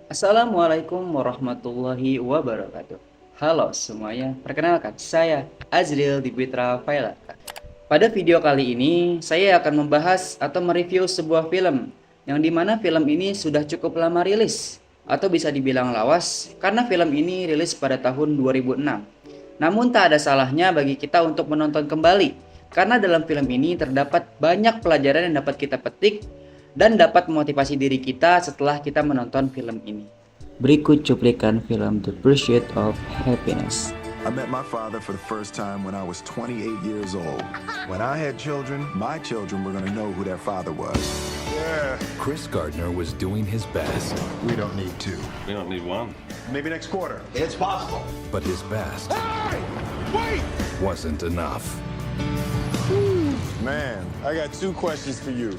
Assalamualaikum warahmatullahi wabarakatuh. Halo semuanya, perkenalkan saya Azril Dipitra Failaka. Pada video kali ini, saya akan membahas atau mereview sebuah film yang dimana film ini sudah cukup lama rilis atau bisa dibilang lawas karena film ini rilis pada tahun 2006. Namun tak ada salahnya bagi kita untuk menonton kembali karena dalam film ini terdapat banyak pelajaran yang dapat kita petik dan dapat memotivasi diri kita setelah kita menonton film ini. Berikut cuplikan film The Pursuit of Happiness. I met my father for the first time when I was 28 years old. When I had children, my children were going to know who their father was. Yeah, Chris Gardner was doing his best, We don't need two. we don't need one. Maybe next quarter. It's possible. but his best Hey! Wait! wasn't enough. Man, I got two questions for you.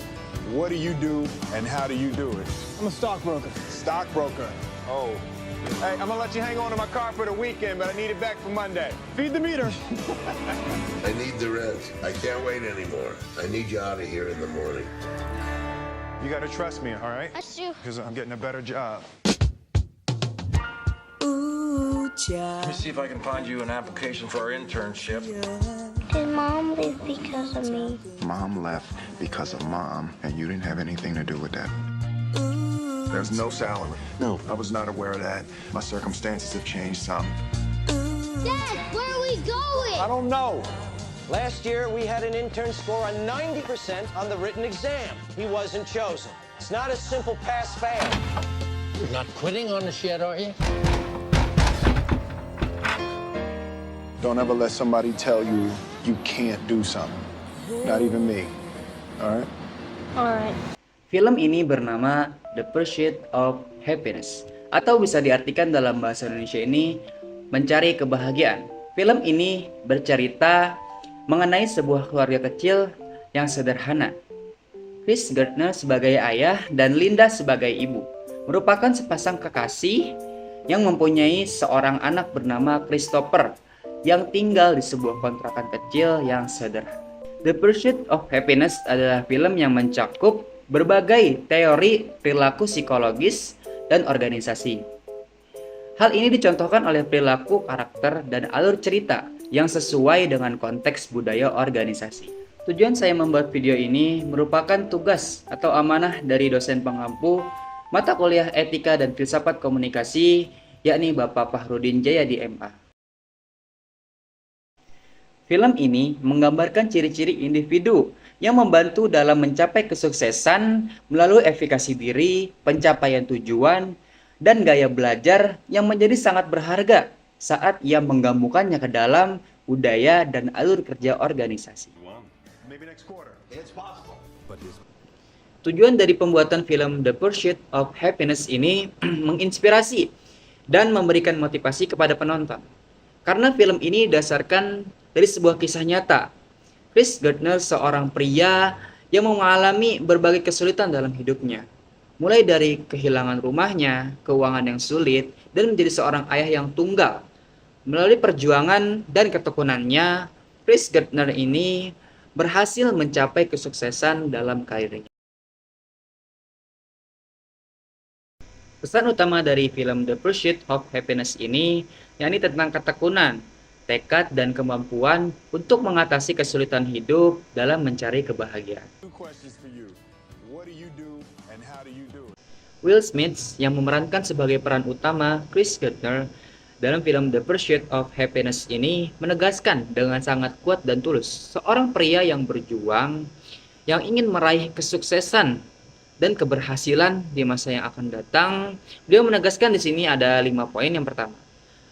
What do you do and how do you do it? I'm a stockbroker. Stockbroker. Oh. Hey, I'm gonna let you hang on to my car for the weekend, but I need it back for Monday. Feed the meter. I need the rent. I can't wait anymore. I need you out of here in the morning. You gotta trust me, all right? That's you. Because I'm getting a better job. Let me see if I can find you an application for our internship. Did mom leave because of me? Mom left because of mom, and you didn't have anything to do with that. There's no salary. No. I was not aware of that. My circumstances have changed some. Dad, where are we going? I don't know. Last year, we had an intern score a 90% on the written exam. He wasn't chosen. It's not a simple pass-fail. You're not quitting on the shit, are you? Don't ever let somebody tell you you can't do something. Not even me. All right? Alright. Film ini bernama The Pursuit of Happiness atau bisa diartikan dalam bahasa Indonesia ini mencari kebahagiaan. Film ini bercerita mengenai sebuah keluarga kecil yang sederhana. Chris Gardner sebagai ayah dan Linda sebagai ibu merupakan sepasang kekasih yang mempunyai seorang anak bernama Christopher yang tinggal di sebuah kontrakan kecil yang sederhana. The Pursuit of Happiness adalah film yang mencakup berbagai teori perilaku psikologis dan organisasi. Hal ini dicontohkan oleh perilaku karakter dan alur cerita yang sesuai dengan konteks budaya organisasi. Tujuan saya membuat video ini merupakan tugas atau amanah dari dosen pengampu mata kuliah Etika dan Filsafat Komunikasi, yakni Bapak Fahrudin Jaya di MA. Film ini menggambarkan ciri-ciri individu yang membantu dalam mencapai kesuksesan melalui efikasi diri, pencapaian tujuan, dan gaya belajar yang menjadi sangat berharga saat ia menggabungkannya ke dalam budaya dan alur kerja organisasi. Maybe next quarter. It's possible. But his Tujuan dari pembuatan film The Pursuit of Happiness ini menginspirasi dan memberikan motivasi kepada penonton. Karena film ini didasarkan dari sebuah kisah nyata. Chris Gardner seorang pria yang mengalami berbagai kesulitan dalam hidupnya. Mulai dari kehilangan rumahnya, keuangan yang sulit, dan menjadi seorang ayah yang tunggal. Melalui perjuangan dan ketekunannya, Chris Gardner ini berhasil mencapai kesuksesan dalam karirnya. Pesan utama dari film The Pursuit of Happiness ini yakni tentang ketekunan, tekad, dan kemampuan untuk mengatasi kesulitan hidup dalam mencari kebahagiaan. Two questions for you. What do you do and how do you do it? Will Smith yang memerankan sebagai peran utama Chris Gardner dalam film The Pursuit of Happiness ini menegaskan dengan sangat kuat dan tulus seorang pria yang berjuang yang ingin meraih kesuksesan dan keberhasilan di masa yang akan datang. Beliau menegaskan di sini ada 5 poin. Yang pertama,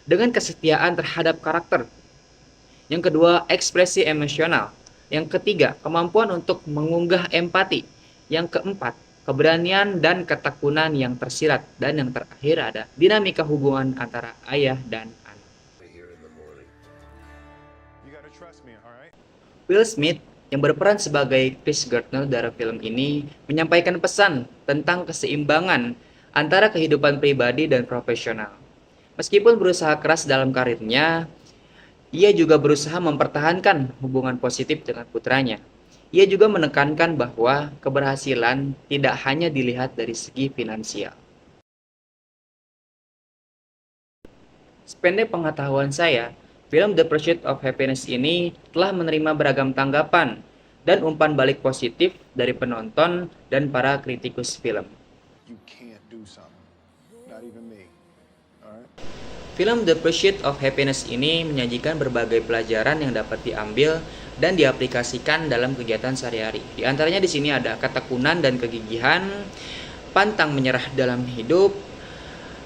dengan kesetiaan terhadap karakter. Yang kedua, ekspresi emosional. Yang ketiga, kemampuan untuk mengunggah empati. Yang keempat, keberanian dan ketekunan yang tersirat. Dan yang terakhir ada dinamika hubungan antara ayah dan anak. Here in the morning. You gotta trust me, all right? Will Smith yang berperan sebagai Chris Gardner dalam film ini menyampaikan pesan tentang keseimbangan antara kehidupan pribadi dan profesional. Meskipun berusaha keras dalam karirnya, ia juga berusaha mempertahankan hubungan positif dengan putranya. Ia juga menekankan bahwa keberhasilan tidak hanya dilihat dari segi finansial. Sependek pengetahuan saya, film The Pursuit of Happiness ini telah menerima beragam tanggapan dan umpan balik positif dari penonton dan para kritikus film. You can't do something. Not even me. All right? Film The Pursuit of Happiness ini menyajikan berbagai pelajaran yang dapat diambil dan diaplikasikan dalam kegiatan sehari-hari. Di antaranya di sini ada ketekunan dan kegigihan, pantang menyerah dalam hidup.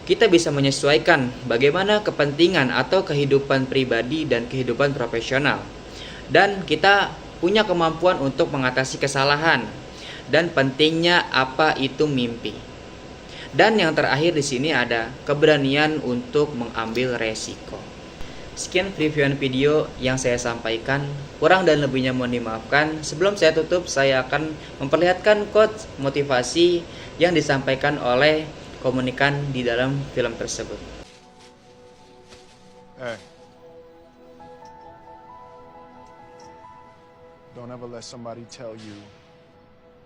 Kita bisa menyesuaikan bagaimana kepentingan atau kehidupan pribadi dan kehidupan profesional. Dan kita punya kemampuan untuk mengatasi kesalahan dan pentingnya apa itu mimpi. Dan yang terakhir di sini ada keberanian untuk mengambil resiko. Sekian reviewan video yang saya sampaikan. Kurang dan lebihnya mohon dimaafkan. Sebelum saya tutup, saya akan memperlihatkan quotes motivasi yang disampaikan oleh komunikan di dalam film tersebut. Hey. Don't ever let somebody tell you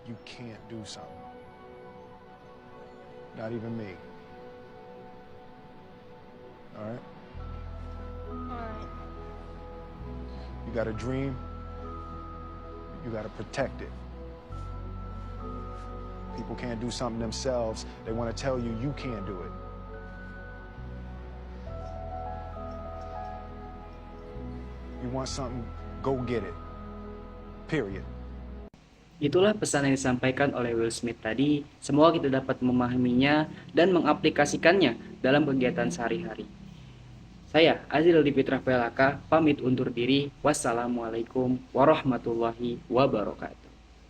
you can't do something. Not even me. All right? Alright. You got a dream, you got to protect it. People can't do something themselves. They want to tell you can't do it. You want something, go get it. Period. Itulah pesan yang disampaikan oleh Will Smith tadi. Semoga kita dapat memahaminya dan mengaplikasikannya dalam kegiatan sehari-hari. Saya, Azil Dipitra Velaka, pamit undur diri. Wassalamualaikum warahmatullahi wabarakatuh.